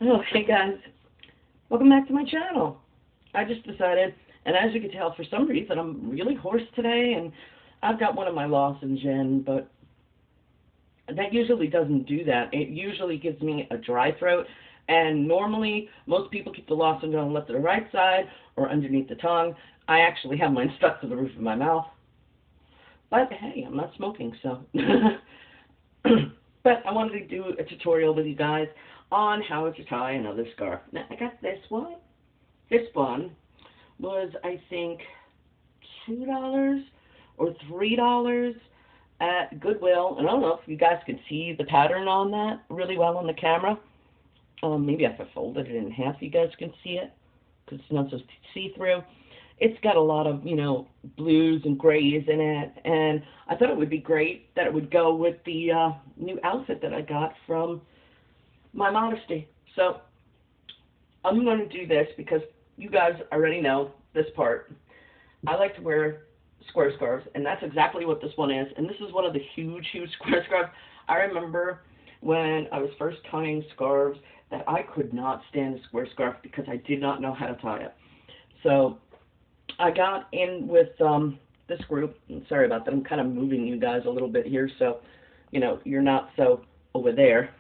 Oh, hey guys, welcome back to my channel. I just decided, and as you can tell, for some reason I'm really hoarse today, and I've got one of my lozenges in, but that usually doesn't do that. It usually gives me a dry throat, and normally most people keep the lozenge on left to the right side or underneath the tongue. I actually have mine stuck to the roof of my mouth, but hey, I'm not smoking, so. But I wanted to do a tutorial with you guys on how to tie another scarf. Now, I got this one. This one was, I think, $2 or $3 at Goodwill. And I don't know if you guys can see the pattern on that really well on the camera. Maybe if I folded it in half, you guys can see it because it's not so see-through. It's got a lot of, blues and grays in it, and I thought it would be great that it would go with the new outfit that I got from my modesty. So I'm going to do this because you guys already know this part. I like to wear square scarves, and that's exactly what this one is. And this is one of the huge, huge square scarves. I remember when I was first tying scarves that I could not stand a square scarf because I did not know how to tie it. So I got in with this group. Sorry about that. I'm kind of moving you guys a little bit here, so you're not so over there,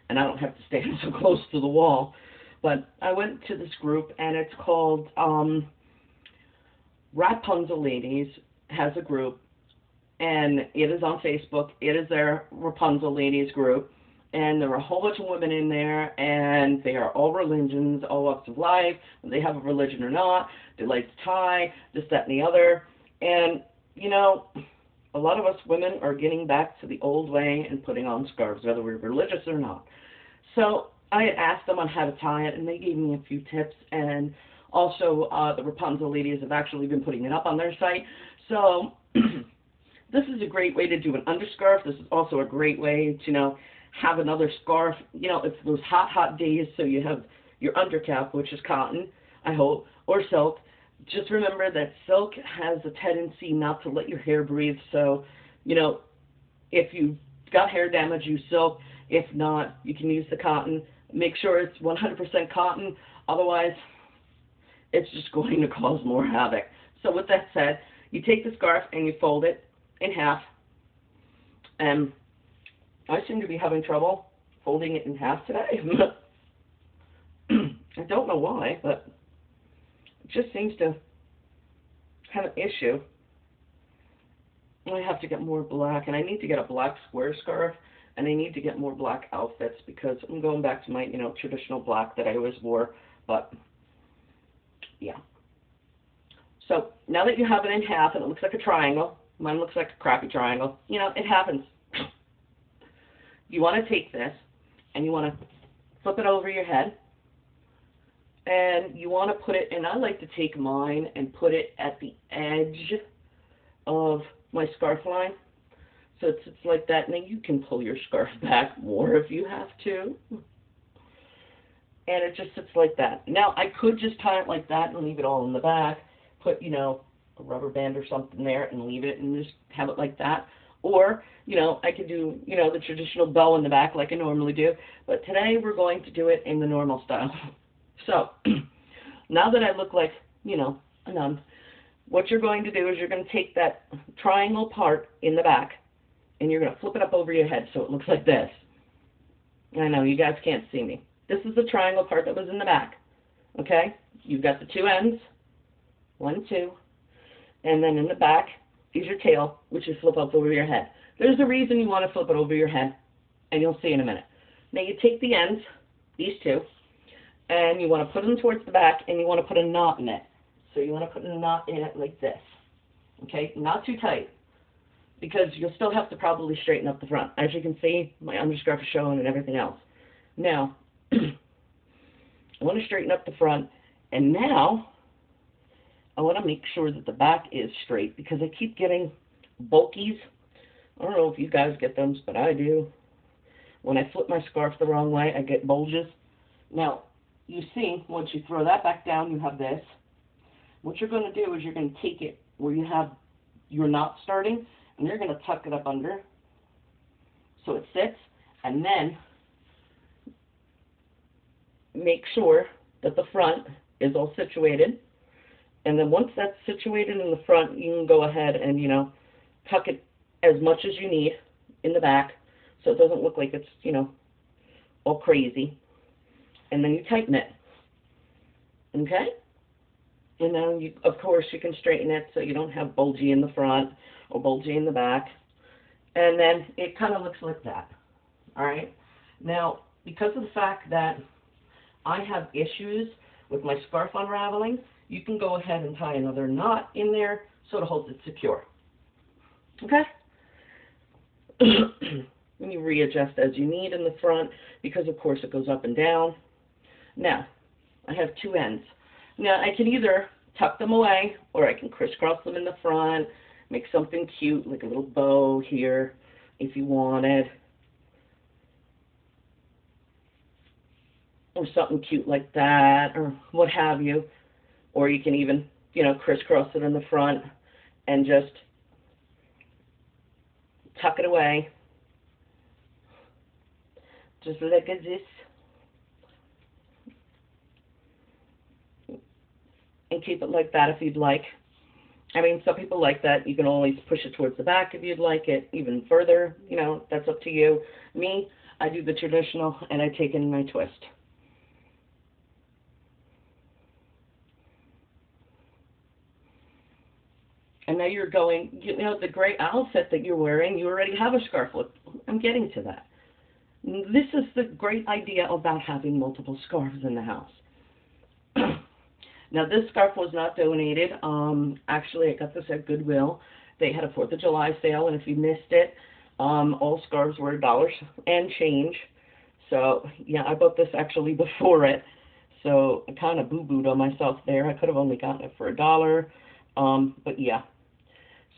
and I don't have to stand so close to the wall. But I went to this group, and it's called Rapunzel Ladies has a group, and it is on Facebook. It is their Rapunzel Ladies group, and there are a whole bunch of women in there, and they are all religions, all walks of life. Whether they have a religion or not, they like to tie, this, that, and the other. And, a lot of us women are getting back to the old way and putting on scarves, whether we're religious or not. So I had asked them on how to tie it, and they gave me a few tips. And also, the Rapunzel Ladies have actually been putting it up on their site. So this is a great way to do an underscarf. This is also a great way to, have another scarf. It's those hot, hot days, so you have your undercap, which is cotton, I hope, or silk. Just remember that silk has a tendency not to let your hair breathe. So, if you've got hair damage, use silk. If not, you can use the cotton. Make sure it's 100% cotton. Otherwise, it's just going to cause more havoc. So with that said, you take the scarf and you fold it in half. And I seem to be having trouble folding it in half today. I don't know why, but it just seems to have an issue. I have to get more black, and I need to get a black square scarf, and I need to get more black outfits because I'm going back to my, traditional black that I always wore. But, yeah. So now that you have it in half, and it looks like a triangle, mine looks like a crappy triangle, it happens. You want to take this, and you want to flip it over your head, and you want to put it, and I like to take mine and put it at the edge of my scarf line. So it sits like that. Now you can pull your scarf back more if you have to. And it just sits like that. Now I could just tie it like that and leave it all in the back, put, a rubber band or something there and leave it and just have it like that. Or, I could do, the traditional bow in the back like I normally do. But today we're going to do it in the normal style. So, now that I look like, a nun, what you're going to do is you're going to take that triangle part in the back and you're going to flip it up over your head so it looks like this. I know, you guys can't see me. This is the triangle part that was in the back. Okay? You've got the two ends. 1, 2. And then in the back is your tail, which you flip up over your head. There's a reason you want to flip it over your head, and you'll see in a minute. Now you take the ends, these two, and you want to put them towards the back, and you want to put a knot in it. So you want to put a knot in it like this. Okay? Not too tight, because you'll still have to probably straighten up the front. As you can see, my underscarf is showing and everything else. Now, I want to straighten up the front, and now I want to make sure that the back is straight because I keep getting bulkies. I don't know if you guys get them, but I do. When I flip my scarf the wrong way, I get bulges. Now, you see, once you throw that back down, you have this. What you're going to do is you're going to take it where you have your knot starting, and you're going to tuck it up under so it sits, and then make sure that the front is all situated. And then once that's situated in the front, you can go ahead and, you know, tuck it as much as you need in the back so it doesn't look like it's, you know, all crazy. And then you tighten it. Okay? And now, you, of course, you can straighten it so you don't have bulgy in the front or bulgy in the back. And then it kind of looks like that. All right? Now, because of the fact that I have issues with my scarf unraveling, you can go ahead and tie another knot in there so it holds it secure. Okay? And you readjust as you need in the front because, of course, it goes up and down. Now, I have two ends. Now, I can either tuck them away or I can crisscross them in the front, make something cute like a little bow here if you wanted. Or something cute like that, or what have you. Or you can even, you know, crisscross it in the front and just tuck it away. Just like this. And keep it like that if you'd like. I mean, some people like that. You can always push it towards the back if you'd like it even further. You know, that's up to you. Me, I do the traditional and I take in my twist. And now you're going, you know, the gray outfit that you're wearing, you already have a scarf. Look, I'm getting to that. This is the great idea about having multiple scarves in the house. Now, this scarf was not donated. Actually, I got this at Goodwill. They had a 4th of July sale, and if you missed it, all scarves were $1 and change. So, yeah, I bought this actually before it. So, I kind of boo-booed on myself there. I could have only gotten it for $1. But, yeah.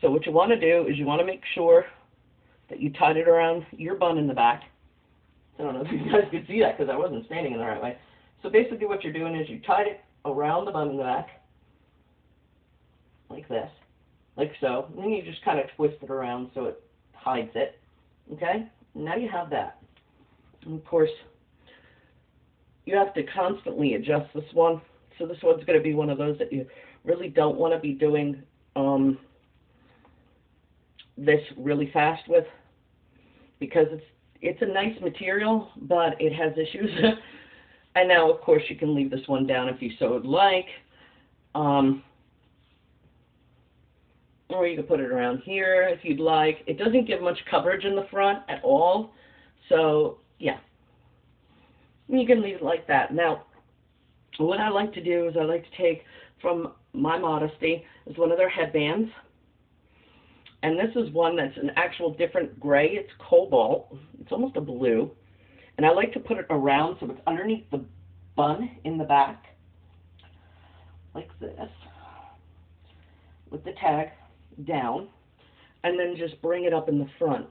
So, what you want to do is you want to make sure that you tied it around your bun in the back. I don't know if you guys could see that because I wasn't standing in the right way. So, basically what you're doing is you tied it around the bun in the back, like this, like so. And then you just kind of twist it around so it hides it. Okay? Now you have that. And of course, you have to constantly adjust this one. So this one's going to be one of those that you really don't want to be doing this really fast with, because it's a nice material, but it has issues. And now, of course, you can leave this one down if you so would like. Or you can put it around here if you'd like. It doesn't give much coverage in the front at all. So, yeah. You can leave it like that. Now, what I like to do is I like to take from my Modesty is one of their headbands. And this is one that's an actual different gray. It's cobalt. It's almost a blue. And I like to put it around so it's underneath the bun in the back, like this, with the tag down, and then just bring it up in the front.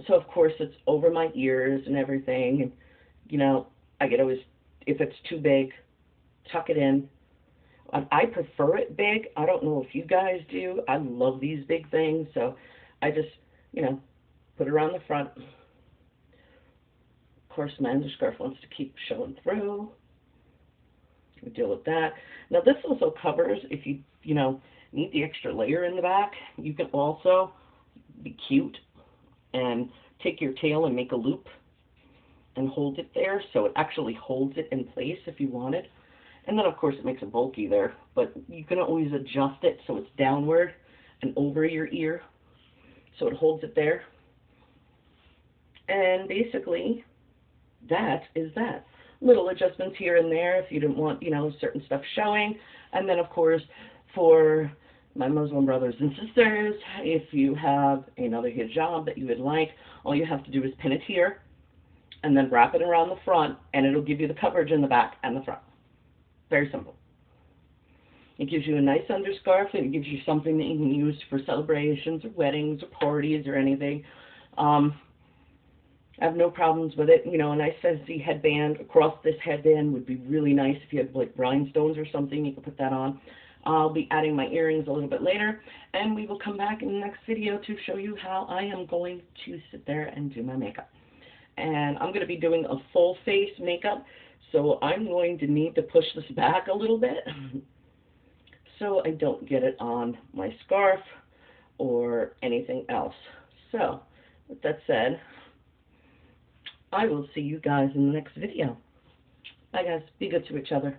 So, of course, it's over my ears and everything. And, you know, I could always, if it's too big, tuck it in. I prefer it big. I don't know if you guys do. I love these big things. So I just, you know, put it around the front. Of course, my underscarf wants to keep showing through. We deal with that. Now, this also covers if you know, need the extra layer in the back. You can also be cute and take your tail and make a loop and hold it there so it actually holds it in place if you wanted. And then, of course, it makes it bulky there. But you can always adjust it so it's downward and over your ear so it holds it there. And basically, that is that. Little adjustments here and there if you didn't want, you know, certain stuff showing. And then, of course, for my Muslim brothers and sisters, if you have another hijab that you would like, all you have to do is pin it here and then wrap it around the front, and it'll give you the coverage in the back and the front. Very simple. It gives you a nice underscarf, and it gives you something that you can use for celebrations or weddings or parties or anything. I have no problems with it. You know, a nice fancy headband across this headband would be really nice. If you have like rhinestones or something, you can put that on. I'll be adding my earrings a little bit later, and we will come back in the next video to show you how I am going to sit there and do my makeup. and I'm going to be doing a full face makeup, so I'm going to need to push this back a little bit so I don't get it on my scarf or anything else. So, with that said, I will see you guys in the next video. Bye guys, be good to each other.